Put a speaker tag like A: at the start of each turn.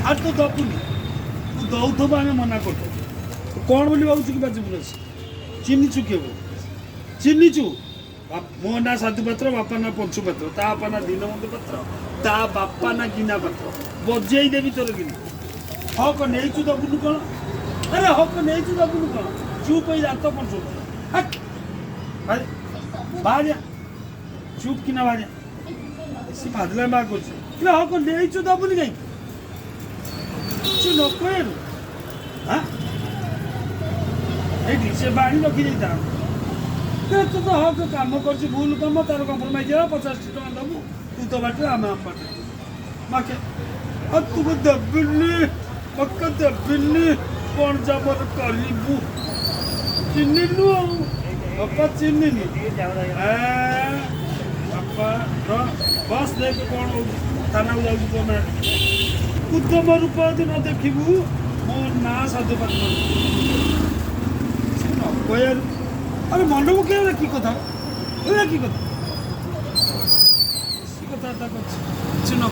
A: আর তো দপুনি তু দৌথব আমি মনা করতো କ'ଣ ବୋଲି ଭାବୁଛୁ କି ବାଜିପୁର ଚିହ୍ନିଛୁ କିଏ ଚିହ୍ନିଛୁ ମୋ ନାଁ ସାଧୁ ପାତ୍ର ବାପା ନାଁ ପଞ୍ଚୁ ପାତ୍ର ତା ବାପା ନାଁ ଦୀନବନ୍ଧୁ ପାତ୍ର ତା ବାପା ନାଁ ଗିନା ପାତ୍ର ବଜେଇ ଦେବି ତୋର ଗିନା ହକ ନେଇଛୁ ଦବୁନୁ କ'ଣ ଆରେ ହକ ନେଇଛୁ ଦବୁନୁ କ'ଣ ଚୁପ୍ ହେଇ ଦାନ୍ତ ପଞ୍ଚଉଛୁ ବାହାରିଆ ଚୁପ୍ କିନା ବାହାରିଆ ବେଶୀ ଭାଦିଲା ମା କରୁଛି ହେଲେ ହକ ନେଇଛୁ ଦବୁନି କାହିଁକି କିଛି ନ କହିଲୁ ହଁ ଏଇଠି ସେ ବାଣି ରଖିଦେଇଥାନ୍ତୁ ତୁ ତ ହକ କାମ କରୁଛି ଭୁଲ କାମ ତାର କମ୍ପ୍ରମାଇଜ୍ ହେଲା 50 ଟଙ୍କା ଦେବୁ ତୁ ତ ବାଟରେ ଆମେ ଆମ ବାଟରେ ମାକେ ଆଉ ତୁକୁ ଦେବିନି ମକେ ଦେବିନି କ'ଣ ଜବର କରିବୁ ଚିହ୍ନିଲୁ ଆଉ ବାପା ଚିହ୍ନିନି ବାପା ବସ୍ ଦେଖ କ'ଣ ହେଉଛି ଥାନାକୁ ଯାଉଛି ତୋ ନାଁ ଉତ୍ତମ ରୂପ ଯଦି ନ ଦେଖିବୁ ମୋ ନାଁ ସାଧୁ ପାତ୍ର କହିବାରୁ ଆରେ ମନ ପକେଇବା କି କଥା କି କଥା କଥାବାର୍ତ୍ତା କରୁଛି କିଛି ନ